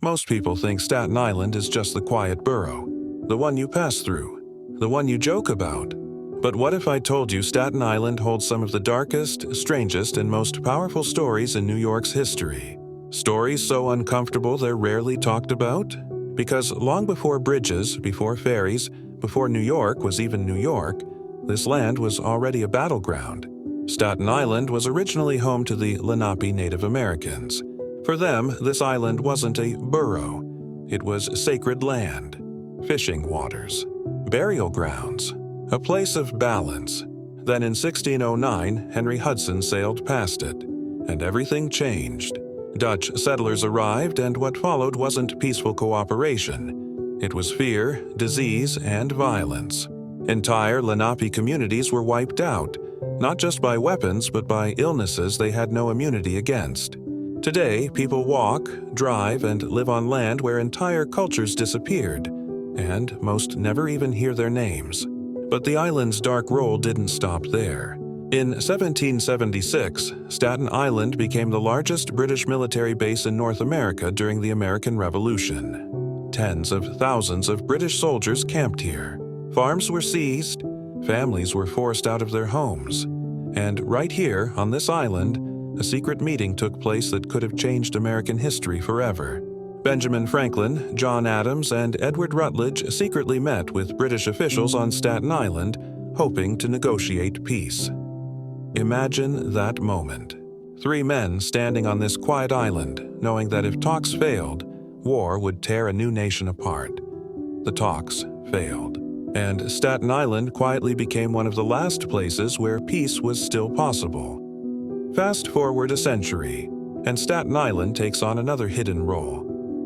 Most people think Staten Island is just the quiet borough, the one you pass through, the one you joke about. But what if I told you Staten Island holds some of the darkest, strangest, and most powerful stories in New York's history? Stories so uncomfortable they're rarely talked about? Because long before bridges, before ferries, before New York was even New York, this land was already a battleground. Staten Island was originally home to the Lenape Native Americans. For them, this island wasn't a borough. It was sacred land, fishing waters, burial grounds, a place of balance. Then in 1609, Henry Hudson sailed past it, and everything changed. Dutch settlers arrived, and what followed wasn't peaceful cooperation. It was fear, disease, and violence. Entire Lenape communities were wiped out, not just by weapons but by illnesses they had no immunity against. Today, people walk, drive, and live on land where entire cultures disappeared, and most never even hear their names. But the island's dark role didn't stop there. In 1776, Staten Island became the largest British military base in North America during the American Revolution. Tens of thousands of British soldiers camped here. Farms were seized, families were forced out of their homes. And right here, on this island, a secret meeting took place that could have changed American history forever. Benjamin Franklin, John Adams, and Edward Rutledge secretly met with British officials on Staten Island, hoping to negotiate peace. Imagine that moment. Three men standing on this quiet island, knowing that if talks failed, war would tear a new nation apart. The talks failed, and Staten Island quietly became one of the last places where peace was still possible. Fast forward a century, and Staten Island takes on another hidden role,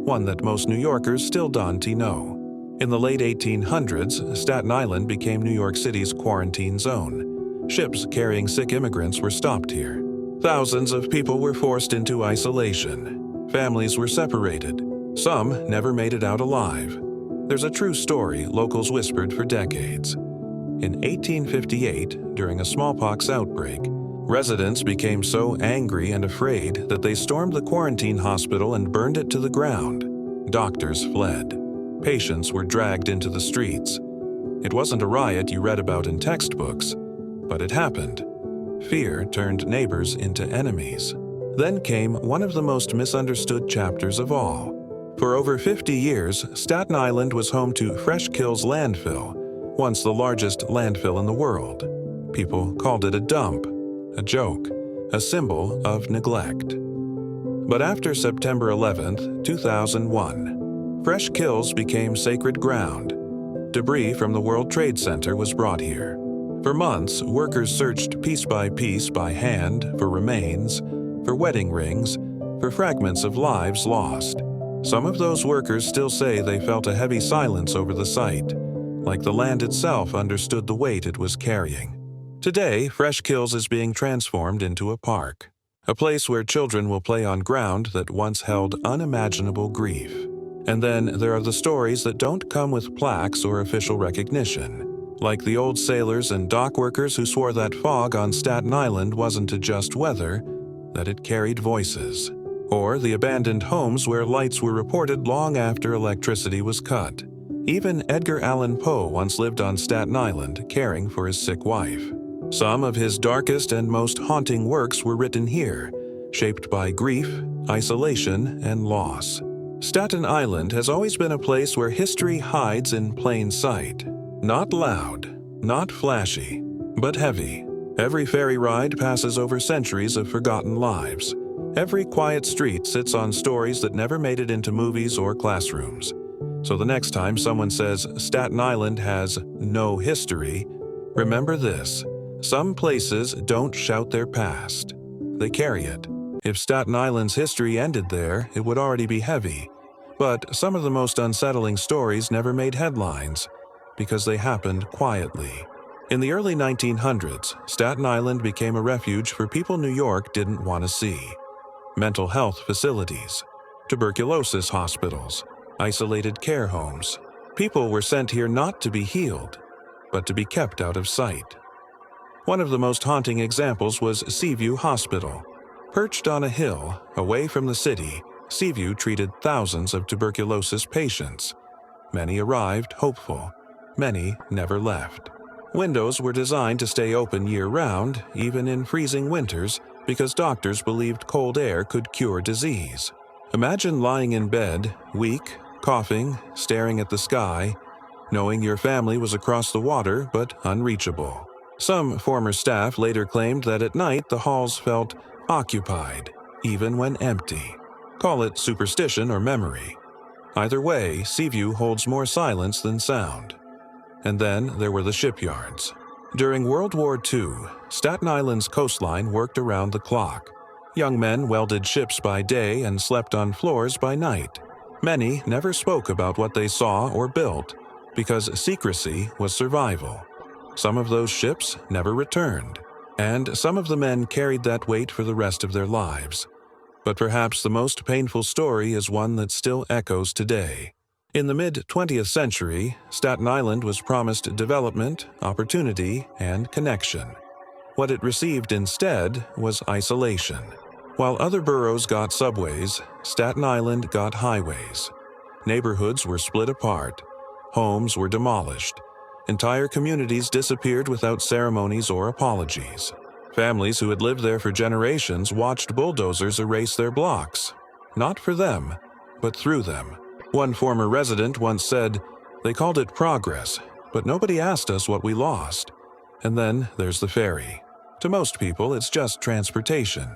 one that most New Yorkers still don't know. In the late 1800s, Staten Island became New York City's quarantine zone. Ships carrying sick immigrants were stopped here. Thousands of people were forced into isolation. Families were separated. Some never made it out alive. There's a true story locals whispered for decades. In 1858, during a smallpox outbreak, residents became so angry and afraid that they stormed the quarantine hospital and burned it to the ground. Doctors fled. Patients were dragged into the streets. It wasn't a riot you read about in textbooks, but it happened. Fear turned neighbors into enemies. Then came one of the most misunderstood chapters of all. For over 50 years, Staten Island was home to Fresh Kills Landfill, once the largest landfill in the world. People called it a dump, a joke, a symbol of neglect. But after September 11, 2001, Fresh Kills became sacred ground. Debris from the World Trade Center was brought here. For months, workers searched piece by hand for remains, for wedding rings, for fragments of lives lost. Some of those workers still say they felt a heavy silence over the site, like the land itself understood the weight it was carrying. Today, Fresh Kills is being transformed into a park, a place where children will play on ground that once held unimaginable grief. And then there are the stories that don't come with plaques or official recognition, like the old sailors and dock workers who swore that fog on Staten Island wasn't just weather, that it carried voices. Or the abandoned homes where lights were reported long after electricity was cut. Even Edgar Allan Poe once lived on Staten Island, caring for his sick wife. Some of his darkest and most haunting works were written here, shaped by grief, isolation, and loss. Staten Island has always been a place where history hides in plain sight. Not loud, not flashy, but heavy. Every ferry ride passes over centuries of forgotten lives. Every quiet street sits on stories that never made it into movies or classrooms. So the next time someone says Staten Island has no history, remember this: some places don't shout their past. They carry it. If Staten Island's history ended there, it would already be heavy. But some of the most unsettling stories never made headlines because they happened quietly. In the early 1900s, Staten Island became a refuge for people New York didn't want to see. Mental health facilities, tuberculosis hospitals, isolated care homes. People were sent here not to be healed, but to be kept out of sight. One of the most haunting examples was Seaview Hospital. Perched on a hill, away from the city, Seaview treated thousands of tuberculosis patients. Many arrived hopeful. Many never left. Windows were designed to stay open year-round, even in freezing winters, because doctors believed cold air could cure disease. Imagine lying in bed, weak, coughing, staring at the sky, knowing your family was across the water but unreachable. Some former staff later claimed that at night the halls felt occupied, even when empty. Call it superstition or memory. Either way, Seaview holds more silence than sound. And then there were the shipyards. During World War II, Staten Island's coastline worked around the clock. Young men welded ships by day and slept on floors by night. Many never spoke about what they saw or built, because secrecy was survival. Some of those ships never returned, and some of the men carried that weight for the rest of their lives. But perhaps the most painful story is one that still echoes today. In the mid-20th century, Staten Island was promised development, opportunity, and connection. What it received instead was isolation. While other boroughs got subways, Staten Island got highways. Neighborhoods were split apart. Homes were demolished. Entire communities disappeared without ceremonies or apologies. Families who had lived there for generations watched bulldozers erase their blocks. Not for them, but through them. One former resident once said, "They called it progress, but nobody asked us what we lost." And then there's the ferry. To most people, it's just transportation.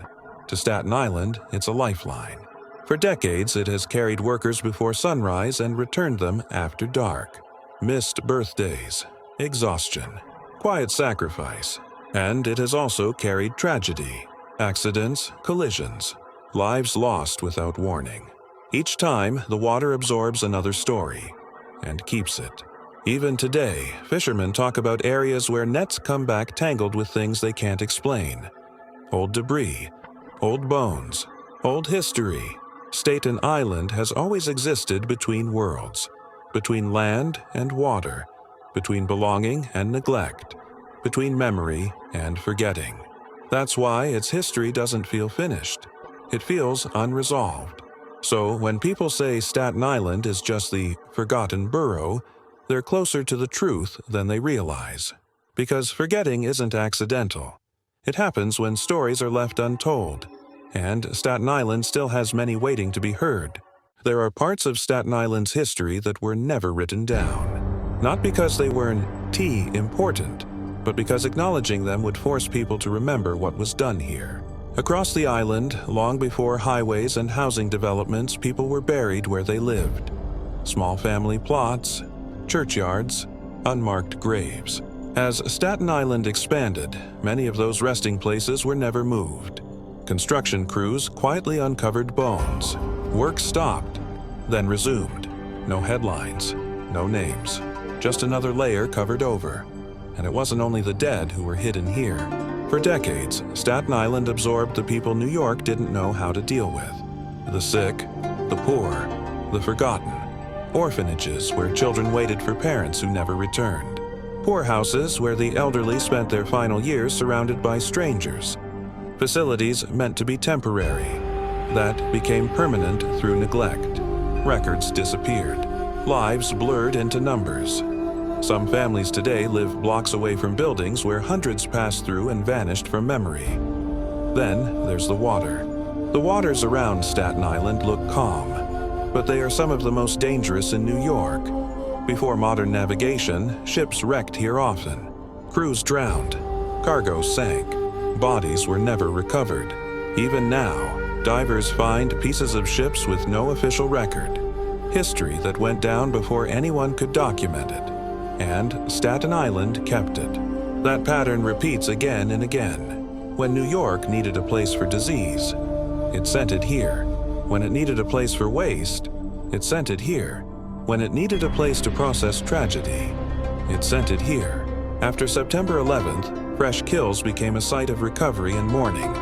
To Staten Island, it's a lifeline. For decades, it has carried workers before sunrise and returned them after dark. Missed birthdays, exhaustion, quiet sacrifice. And it has also carried tragedy, accidents, collisions, lives lost without warning. Each time, the water absorbs another story and keeps it. Even today, fishermen talk about areas where nets come back tangled with things they can't explain. Old debris, old bones, old history. Staten Island has always existed between worlds, between land and water, between belonging and neglect, between memory and forgetting. That's why its history doesn't feel finished. It feels unresolved. So when people say Staten Island is just the forgotten borough, they're closer to the truth than they realize. Because forgetting isn't accidental. It happens when stories are left untold, and Staten Island still has many waiting to be heard. There are parts of Staten Island's history that were never written down. Not because they weren't important, but because acknowledging them would force people to remember what was done here. Across the island, long before highways and housing developments, people were buried where they lived. Small family plots, churchyards, unmarked graves. As Staten Island expanded, many of those resting places were never moved. Construction crews quietly uncovered bones. Work stopped, then resumed. No headlines, no names, just another layer covered over. And it wasn't only the dead who were hidden here. For decades, Staten Island absorbed the people New York didn't know how to deal with. The sick, the poor, the forgotten. Orphanages where children waited for parents who never returned. Poorhouses where the elderly spent their final years surrounded by strangers. Facilities meant to be temporary. That became permanent through neglect. Records disappeared. Lives blurred into numbers. Some families today live blocks away from buildings where hundreds passed through and vanished from memory. Then there's the water. The waters around Staten Island look calm, but they are some of the most dangerous in New York. Before modern navigation, ships wrecked here often. Crews drowned. Cargo sank. Bodies were never recovered. Even now, divers find pieces of ships with no official record. History that went down before anyone could document it. And Staten Island kept it. That pattern repeats again and again. When New York needed a place for disease, it sent it here. When it needed a place for waste, it sent it here. When it needed a place to process tragedy, it sent it here. After September 11th, Fresh Kills became a site of recovery and mourning.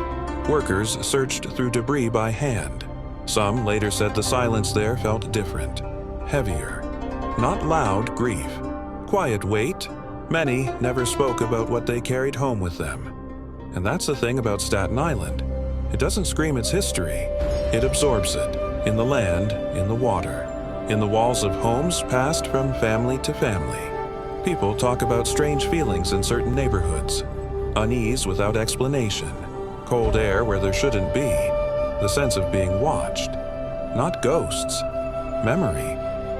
Workers searched through debris by hand. Some later said the silence there felt different, heavier. Not loud grief. Quiet weight. Many never spoke about what they carried home with them. And that's the thing about Staten Island. It doesn't scream its history. It absorbs it. In the land, in the water, in the walls of homes passed from family to family. People talk about strange feelings in certain neighborhoods, unease without explanation, cold air where there shouldn't be, the sense of being watched. Not ghosts, memory,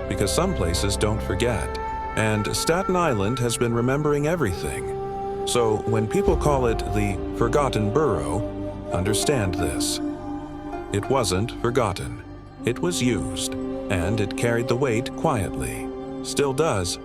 because some places don't forget. And Staten Island has been remembering everything. So when people call it the Forgotten Borough, understand this. It wasn't forgotten. It was used, and it carried the weight quietly. Still does.